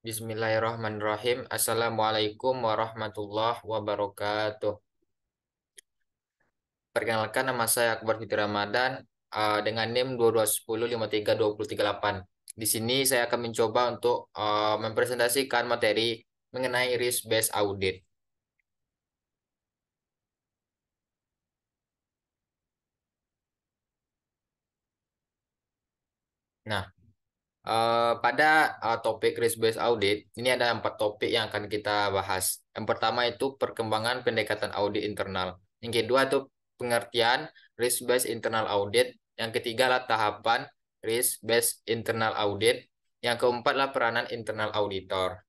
Bismillahirrahmanirrahim. Assalamualaikum warahmatullahi wabarakatuh. Perkenalkan, nama saya Akbar Fitri Ramadan dengan NIM 2210532338. Di sini saya akan mencoba untuk mempresentasikan materi mengenai risk based audit. Nah, pada topik risk based audit ini ada 4 topik yang akan kita bahas. Yang pertama itu perkembangan pendekatan audit internal. Yang kedua itu pengertian risk based internal audit. Yang ketiga adalah tahapan risk based internal audit. Yang keempat adalah peranan internal auditor.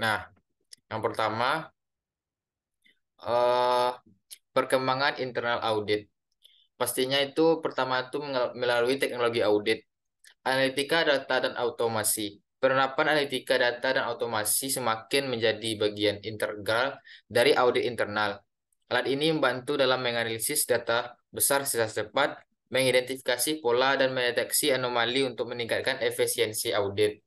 Nah, yang pertama eh, perkembangan internal audit. Pastinya itu pertama itu melalui teknologi audit. Analitika data dan automasi. Penerapan analitika data dan otomasi semakin menjadi bagian integral dari audit internal. Alat ini membantu dalam menganalisis data besar secara cepat, mengidentifikasi pola dan mendeteksi anomali untuk meningkatkan efisiensi audit.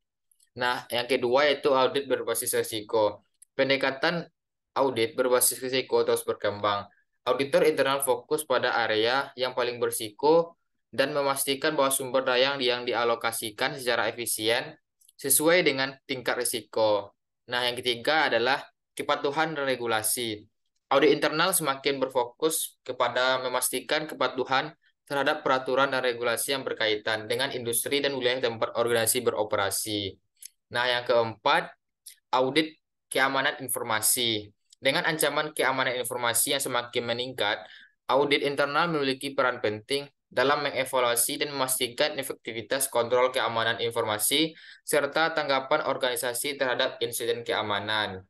Nah, yang kedua yaitu audit berbasis risiko. Pendekatan audit berbasis risiko terus berkembang. Auditor internal fokus pada area yang paling berisiko dan memastikan bahwa sumber daya yang dialokasikan secara efisien sesuai dengan tingkat risiko. Nah, yang ketiga adalah kepatuhan dan regulasi. Audit internal semakin berfokus kepada memastikan kepatuhan terhadap peraturan dan regulasi yang berkaitan dengan industri dan wilayah tempat organisasi beroperasi. Nah, yang keempat, audit keamanan informasi. Dengan ancaman keamanan informasi yang semakin meningkat, audit internal memiliki peran penting dalam mengevaluasi dan memastikan efektivitas kontrol keamanan informasi serta tanggapan organisasi terhadap insiden keamanan.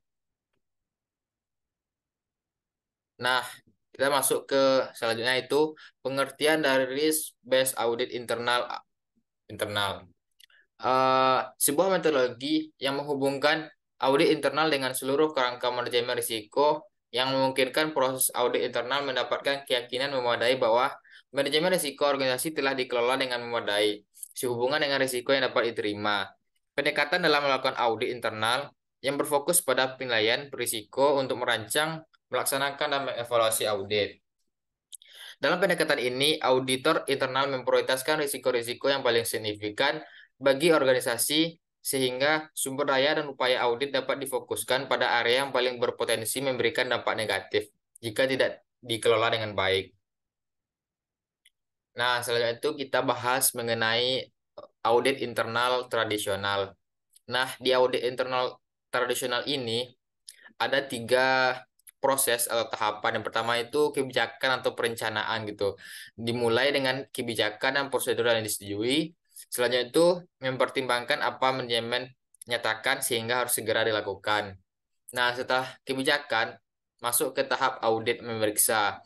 Nah, kita masuk ke selanjutnya itu pengertian dari risk based audit internal. Internal. Sebuah metodologi yang menghubungkan audit internal dengan seluruh kerangka manajemen risiko yang memungkinkan proses audit internal mendapatkan keyakinan memadai bahwa manajemen risiko organisasi telah dikelola dengan memadai sehubungan dengan risiko yang dapat diterima. Pendekatan dalam melakukan audit internal yang berfokus pada penilaian risiko untuk merancang, melaksanakan, dan mengevaluasi audit. Dalam pendekatan ini, auditor internal memprioritaskan risiko-risiko yang paling signifikan bagi organisasi sehingga sumber daya dan upaya audit dapat difokuskan pada area yang paling berpotensi memberikan dampak negatif jika tidak dikelola dengan baik. Nah, selanjutnya itu kita bahas mengenai audit internal tradisional. Nah, di audit internal tradisional ini ada 3 proses atau tahapan. Yang pertama itu kebijakan atau perencanaan gitu. Dimulai dengan kebijakan dan prosedur yang disetujui. Selanjutnya itu mempertimbangkan apa manajemen nyatakan sehingga harus segera dilakukan. Nah, setelah kebijakan, masuk ke tahap audit memeriksa.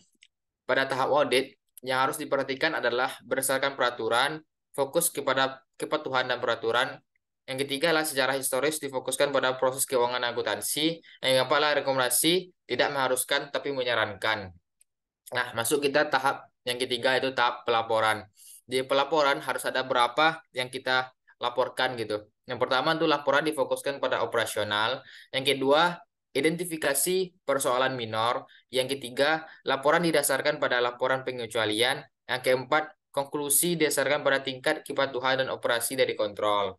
Pada tahap audit, yang harus diperhatikan adalah berdasarkan peraturan, fokus kepada kepatuhan dan peraturan. Yang ketiga adalah secara historis difokuskan pada proses keuangan akuntansi. Yang keempat adalah rekomendasi, tidak mengharuskan tapi menyarankan. Nah, masuk kita tahap yang ketiga itu tahap pelaporan. Di pelaporan harus ada berapa yang kita laporkan gitu. Yang pertama itu laporan difokuskan pada operasional. Yang kedua, identifikasi persoalan minor. Yang ketiga, laporan didasarkan pada laporan pengecualian. Yang keempat, konklusi didasarkan pada tingkat kepatuhan dan operasi dari kontrol.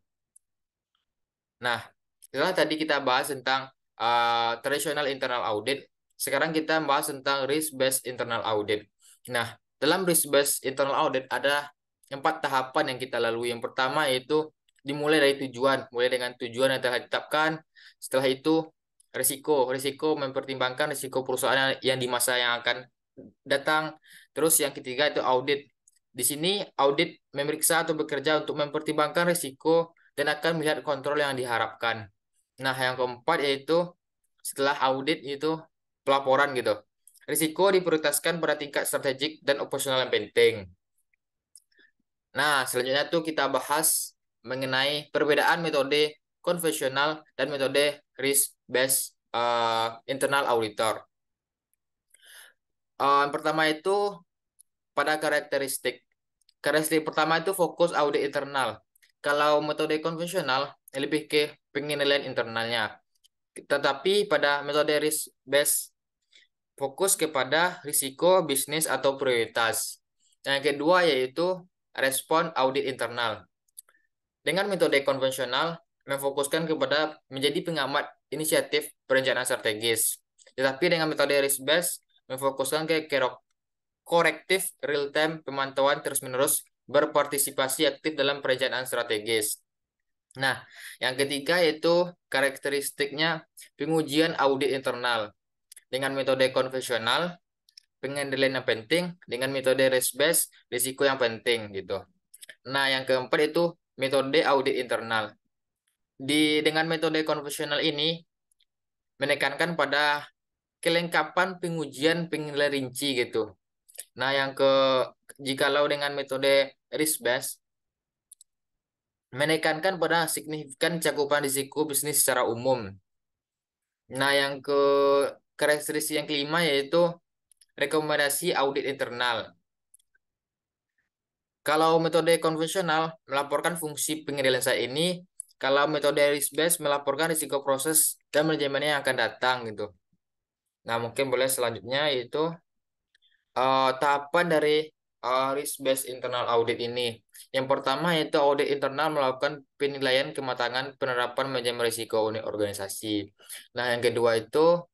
Nah, setelah tadi kita bahas tentang traditional internal audit, sekarang kita bahas tentang risk-based internal audit. Nah, dalam risk-based internal audit ada 4 tahapan yang kita lalui. Yang pertama yaitu dimulai dari tujuan, mulai dengan tujuan yang telah ditetapkan. Setelah itu risiko, risiko mempertimbangkan risiko perusahaan yang di masa yang akan datang. Terus yang ketiga itu audit. Di sini audit memeriksa atau bekerja untuk mempertimbangkan risiko dan akan melihat kontrol yang diharapkan. Nah, yang keempat yaitu setelah audit itu pelaporan gitu. Risiko diprioritaskan pada tingkat strategik dan operasional yang penting. Nah, selanjutnya tuh kita bahas mengenai perbedaan metode konvensional dan metode risk-based internal auditor. Yang pertama itu pada karakteristik. Karakteristik pertama itu fokus audit internal. Kalau metode konvensional lebih ke penilaian internalnya. Tetapi pada metode risk based fokus kepada risiko bisnis atau prioritas. Yang kedua yaitu respon audit internal. Dengan metode konvensional memfokuskan kepada menjadi pengamat inisiatif perencanaan strategis. Tetapi dengan metode risk based memfokuskan ke korektif real time pemantauan terus-menerus berpartisipasi aktif dalam perencanaan strategis. Nah, yang ketiga yaitu karakteristiknya pengujian audit internal. Dengan metode konvensional, pengendalian yang penting, dengan metode risk based, risiko yang penting gitu. Nah, yang keempat itu metode audit internal. Dengan metode konvensional ini menekankan pada kelengkapan pengujian penilaian rinci gitu. Nah, jikalau dengan metode risk based menekankan pada signifikan cakupan risiko bisnis secara umum. Nah, karakteristik yang kelima yaitu rekomendasi audit internal. Kalau metode konvensional melaporkan fungsi pengendalian saat ini, kalau metode risk based melaporkan risiko proses dan manajemennya yang akan datang gitu. Nah, mungkin boleh selanjutnya yaitu tahapan dari risk based internal audit ini. Yang pertama yaitu audit internal melakukan penilaian kematangan penerapan manajemen risiko unit organisasi. Nah, yang kedua itu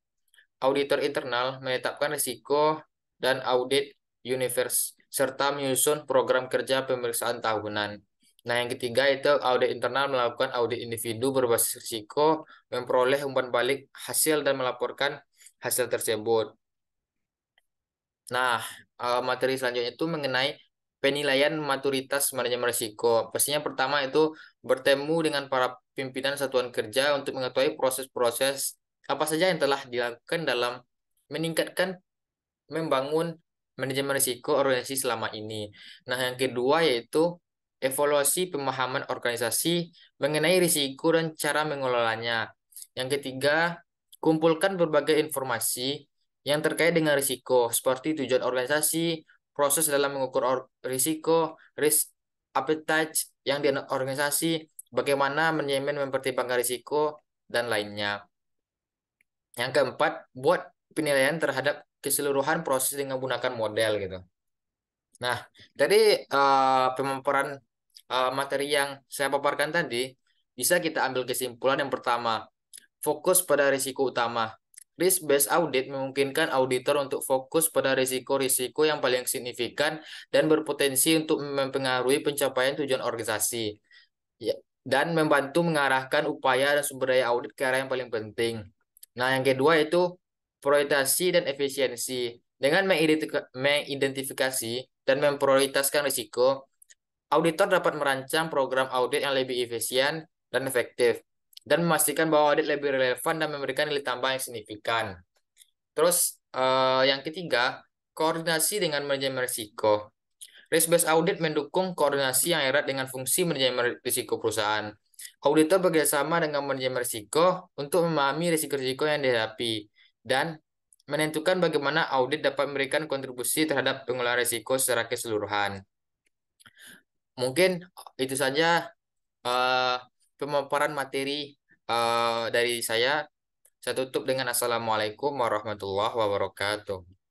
auditor internal menetapkan risiko dan audit universe serta menyusun program kerja pemeriksaan tahunan. Nah, yang ketiga itu audit internal melakukan audit individu berbasis risiko, memperoleh umpan balik hasil dan melaporkan hasil tersebut. Nah, materi selanjutnya itu mengenai penilaian maturitas manajemen risiko. Pastinya pertama itu bertemu dengan para pimpinan satuan kerja untuk mengetahui proses-proses apa saja yang telah dilakukan dalam meningkatkan membangun manajemen risiko organisasi selama ini. Nah, yang kedua yaitu evaluasi pemahaman organisasi mengenai risiko dan cara mengelolanya. Yang ketiga, kumpulkan berbagai informasi yang terkait dengan risiko, seperti tujuan organisasi, proses dalam mengukur risiko, risk appetite yang di organisasi, bagaimana manajemen mempertimbangkan risiko, dan lainnya. Yang keempat, buat penilaian terhadap keseluruhan proses dengan menggunakan model gitu. Nah, dari pemaparan materi yang saya paparkan tadi, bisa kita ambil kesimpulan yang pertama, fokus pada risiko utama. Risk-based audit memungkinkan auditor untuk fokus pada risiko-risiko yang paling signifikan dan berpotensi untuk mempengaruhi pencapaian tujuan organisasi. Ya, dan membantu mengarahkan upaya dan sumber daya audit ke arah yang paling penting. Nah, yang kedua itu prioritasi dan efisiensi. Dengan mengidentifikasi dan memprioritaskan risiko, auditor dapat merancang program audit yang lebih efisien dan efektif, dan memastikan bahwa audit lebih relevan dan memberikan nilai tambah yang signifikan. Terus, yang ketiga, koordinasi dengan manajemen risiko. Risk-based audit mendukung koordinasi yang erat dengan fungsi manajemen risiko perusahaan. Auditor bekerjasama dengan manajemen risiko untuk memahami risiko-risiko yang dihadapi dan menentukan bagaimana audit dapat memberikan kontribusi terhadap pengelolaan risiko secara keseluruhan. Mungkin itu saja eh, pemaparan materi dari saya. Saya tutup dengan Assalamualaikum warahmatullahi wabarakatuh.